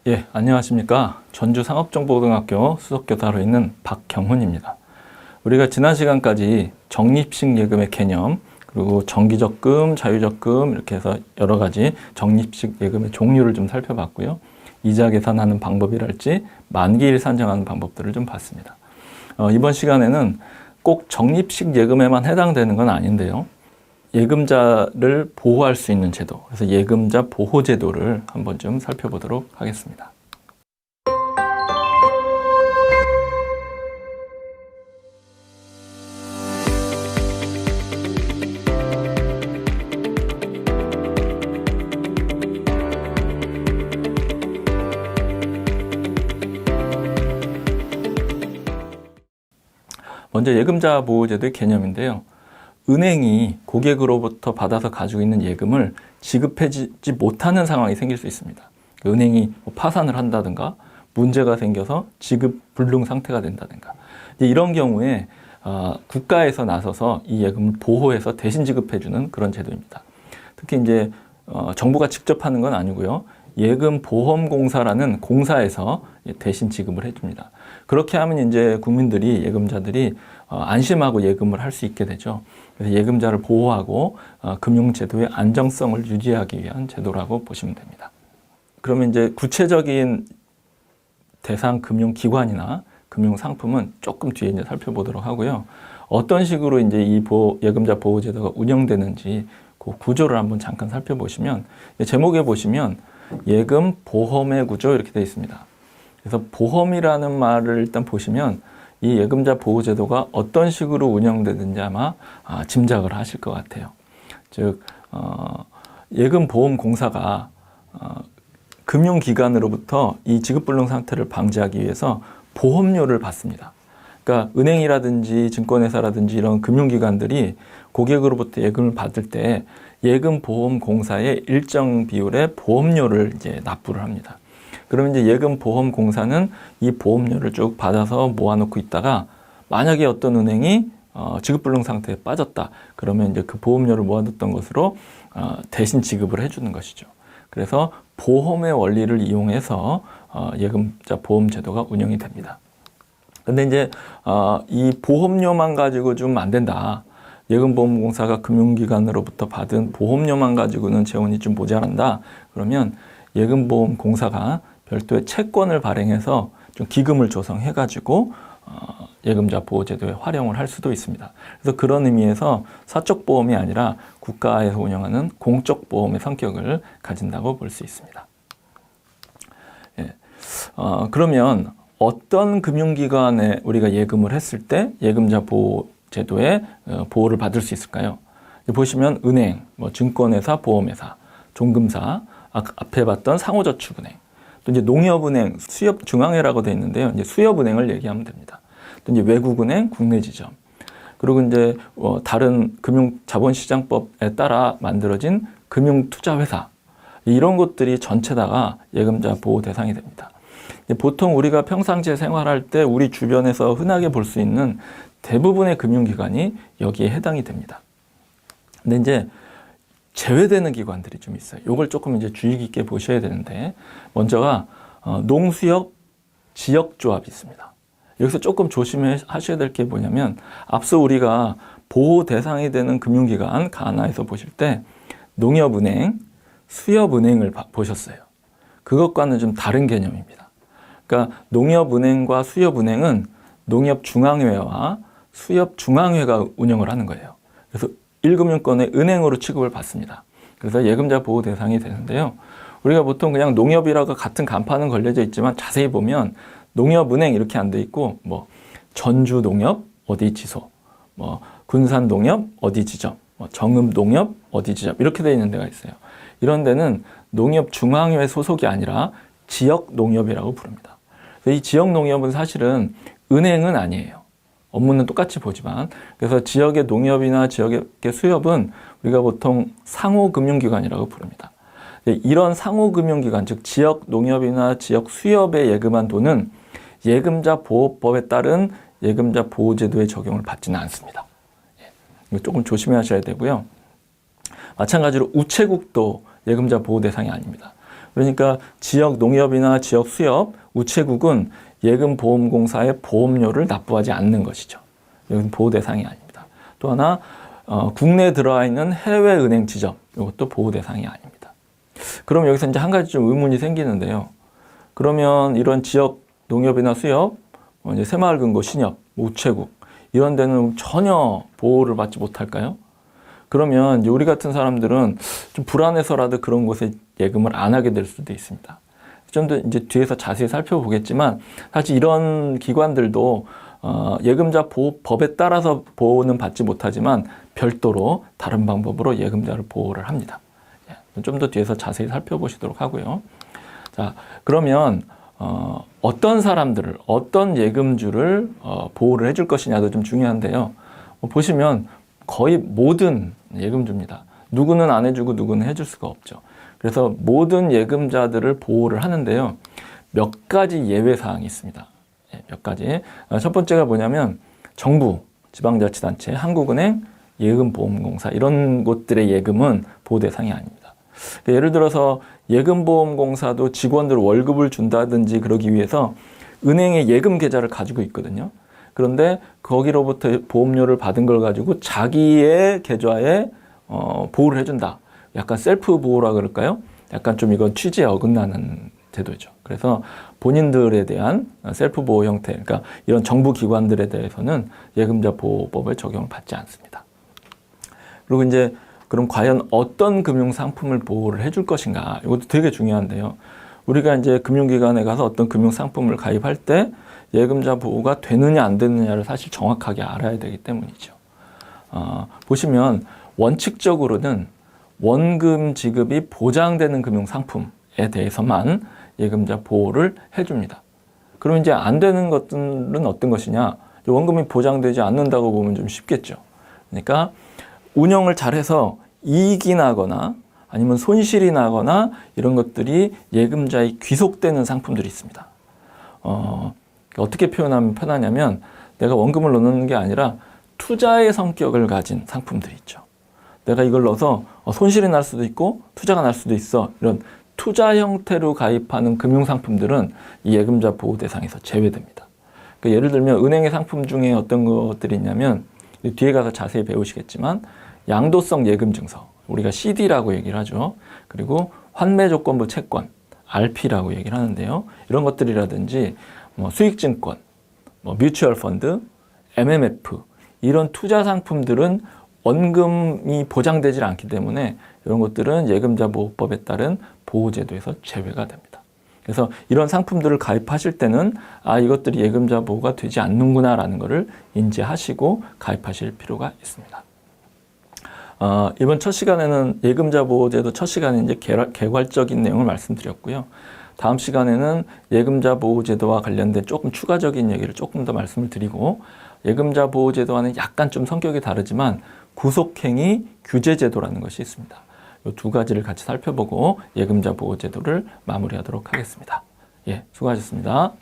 예, 안녕하십니까. 전주상업정보고등학교 수석교사로 있는 박경훈입니다. 우리가 지난 시간까지 적립식 예금의 개념, 그리고 정기적금, 자유적금 이렇게 해서 여러 가지 적립식 예금의 종류를 좀 살펴봤고요. 이자 계산하는 방법이랄지 만기일 산정하는 방법들을 좀 봤습니다. 이번 시간에는 꼭 적립식 예금에만 해당되는 건 아닌데요. 예금자를 보호할 수 있는 제도, 그래서 예금자 보호제도를 한번 좀 살펴보도록 하겠습니다. 먼저 예금자 보호제도의 개념인데요. 은행이 고객으로부터 받아서 가지고 있는 예금을 지급해주지 못하는 상황이 생길 수 있습니다. 은행이 파산을 한다든가 문제가 생겨서 지급 불능 상태가 된다든가 이런 경우에 국가에서 나서서 이 예금을 보호해서 대신 지급해주는 그런 제도입니다. 특히 이제 정부가 직접 하는 건 아니고요. 예금보험공사라는 공사에서 대신 지급을 해줍니다. 그렇게 하면 이제 국민들이, 예금자들이 안심하고 예금을 할 수 있게 되죠. 그래서 예금자를 보호하고 금융제도의 안정성을 유지하기 위한 제도라고 보시면 됩니다. 그러면 이제 구체적인 대상 금융기관이나 금융상품은 조금 뒤에 이제 살펴보도록 하고요. 어떤 식으로 이제 이 예금자 보호제도가 운영되는지 그 구조를 한번 잠깐 살펴보시면, 제목에 보시면 예금 보험의 구조 이렇게 되어 있습니다. 그래서 보험이라는 말을 일단 보시면 이 예금자 보호제도가 어떤 식으로 운영되는지 아마 짐작을 하실 것 같아요. 즉 예금보험공사가 금융기관으로부터 이 지급불능 상태를 방지하기 위해서 보험료를 받습니다. 그러니까 은행이라든지 증권회사라든지 이런 금융기관들이 고객으로부터 예금을 받을 때 예금보험공사에 일정 비율의 보험료를 이제 납부를 합니다. 그러면 이제 예금보험공사는 이 보험료를 쭉 받아서 모아놓고 있다가 만약에 어떤 은행이 지급불능 상태에 빠졌다. 그러면 이제 그 보험료를 모아뒀던 것으로 대신 지급을 해주는 것이죠. 그래서 보험의 원리를 이용해서 예금자 보험제도가 운영이 됩니다. 근데 이제 이 보험료만 가지고 좀 안 된다. 예금보험공사가 금융기관으로부터 받은 보험료만 가지고는 재원이 좀 모자란다. 그러면 예금보험공사가 별도의 채권을 발행해서 좀 기금을 조성해가지고 예금자 보호제도에 활용을 할 수도 있습니다. 그래서 그런 의미에서 사적 보험이 아니라 국가에서 운영하는 공적 보험의 성격을 가진다고 볼 수 있습니다. 예. 그러면 어떤 금융기관에 우리가 예금을 했을 때 예금자 보호제도에 보호를 받을 수 있을까요? 보시면 은행, 증권회사, 보험회사, 종금사, 앞에 봤던 상호저축은행, 또 이제 농협은행, 수협중앙회라고 되어 있는데요. 이제 수협은행을 얘기하면 됩니다. 또 이제 외국은행, 국내지점, 그리고 이제 다른 금융자본시장법에 따라 만들어진 금융투자회사, 이런 것들이 전체 다가 예금자 보호 대상이 됩니다. 보통 우리가 평상시에 생활할 때 우리 주변에서 흔하게 볼 수 있는 대부분의 금융기관이 여기에 해당이 됩니다. 근데 이제 제외되는 기관들이 좀 있어요. 이걸 조금 이제 주의 깊게 보셔야 되는데, 먼저가 농수협 지역조합이 있습니다. 여기서 조금 조심하셔야 될 게 뭐냐면, 앞서 우리가 보호 대상이 되는 금융기관 가나에서 보실 때 농협은행, 수협은행을 보셨어요. 그것과는 좀 다른 개념입니다. 그러니까 농협은행과 수협은행은 농협중앙회와 수협중앙회가 운영을 하는 거예요. 그래서 1금융권의 은행으로 취급을 받습니다. 그래서 예금자 보호 대상이 되는데요. 우리가 보통 그냥 농협이라고 같은 간판은 걸려져 있지만 자세히 보면 농협은행 이렇게 안 돼 있고 전주농협 어디 지소, 군산농협 어디 지점, 정읍농협 어디 지점 이렇게 되어 있는 데가 있어요. 이런 데는 농협중앙회 소속이 아니라 지역농협이라고 부릅니다. 그래서 이 지역농협은 사실은 은행은 아니에요. 업무는 똑같이 보지만, 그래서 지역의 농협이나 지역의 수협은 우리가 보통 상호금융기관이라고 부릅니다. 이런 상호금융기관, 즉 지역 농협이나 지역 수협에 예금한 돈은 예금자 보호법에 따른 예금자 보호제도의 적용을 받지는 않습니다. 이거 조금 조심하셔야 되고요. 마찬가지로 우체국도 예금자 보호 대상이 아닙니다. 그러니까 지역 농협이나 지역 수협, 우체국은 예금보험공사의 보험료를 납부하지 않는 것이죠. 이건 보호 대상이 아닙니다. 또 하나 국내에 들어와 있는 해외 은행 지점, 이것도 보호 대상이 아닙니다. 그럼 여기서 이제 한 가지 좀 의문이 생기는데요. 그러면 이런 지역 농협이나 수협, 이제 새마을금고, 신협, 우체국 이런 데는 전혀 보호를 받지 못할까요? 그러면 우리 같은 사람들은 좀 불안해서라도 그런 곳에 예금을 안 하게 될 수도 있습니다. 좀 더 이제 뒤에서 자세히 살펴보겠지만 사실 이런 기관들도 예금자 보호법에 따라서 보호는 받지 못하지만 별도로 다른 방법으로 예금자를 보호를 합니다. 좀 더 뒤에서 자세히 살펴보시도록 하고요. 자, 그러면 어떤 사람들을, 어떤 예금주를 보호를 해줄 것이냐도 좀 중요한데요. 보시면 거의 모든 예금주입니다. 누구는 안 해주고 누구는 해줄 수가 없죠. 그래서 모든 예금자들을 보호를 하는데요. 몇 가지 예외 사항이 있습니다. 몇 가지. 첫 번째가 뭐냐면 정부, 지방자치단체, 한국은행, 예금보험공사 이런 곳들의 예금은 보호 대상이 아닙니다. 예를 들어서 예금보험공사도 직원들 월급을 준다든지 그러기 위해서 은행에 예금 계좌를 가지고 있거든요. 그런데 거기로부터 보험료를 받은 걸 가지고 자기의 계좌에 보호를 해준다. 약간 셀프 보호라 그럴까요? 약간 좀 이건 취지에 어긋나는 제도죠. 그래서 본인들에 대한 셀프 보호 형태, 그러니까 이런 정부 기관들에 대해서는 예금자 보호법을 적용을 받지 않습니다. 그리고 이제 그럼 과연 어떤 금융 상품을 보호를 해줄 것인가? 이것도 되게 중요한데요. 우리가 이제 금융기관에 가서 어떤 금융 상품을 가입할 때 예금자 보호가 되느냐 안 되느냐를 사실 정확하게 알아야 되기 때문이죠. 보시면 원칙적으로는 원금 지급이 보장되는 금융 상품에 대해서만 예금자 보호를 해줍니다. 그럼 이제 안 되는 것들은 어떤 것이냐? 원금이 보장되지 않는다고 보면 좀 쉽겠죠. 그러니까 운영을 잘해서 이익이 나거나 아니면 손실이 나거나 이런 것들이 예금자에 귀속되는 상품들이 있습니다. 어떻게 표현하면 편하냐면 내가 원금을 넣는 게 아니라 투자의 성격을 가진 상품들이 있죠. 내가 이걸 넣어서 손실이 날 수도 있고 투자가 날 수도 있어. 이런 투자 형태로 가입하는 금융상품들은 이 예금자 보호 대상에서 제외됩니다. 그러니까 예를 들면 은행의 상품 중에 어떤 것들이 있냐면 뒤에 가서 자세히 배우시겠지만 양도성 예금증서, 우리가 CD라고 얘기를 하죠. 그리고 환매조건부 채권, RP라고 얘기를 하는데요. 이런 것들이라든지 수익증권, 뮤추얼 펀드, MMF 이런 투자 상품들은 원금이 보장되지 않기 때문에 이런 것들은 예금자 보호법에 따른 보호제도에서 제외가 됩니다. 그래서 이런 상품들을 가입하실 때는 이것들이 예금자 보호가 되지 않는구나 라는 것을 인지하시고 가입하실 필요가 있습니다. 이번 첫 시간에는 예금자 보호제도 첫 시간에 이제 개괄적인 내용을 말씀드렸고요. 다음 시간에는 예금자 보호제도와 관련된 조금 추가적인 얘기를 조금 더 말씀을 드리고 예금자 보호제도와는 약간 좀 성격이 다르지만 구속행위 규제제도라는 것이 있습니다. 이 두 가지를 같이 살펴보고 예금자 보호제도를 마무리하도록 하겠습니다. 예, 수고하셨습니다.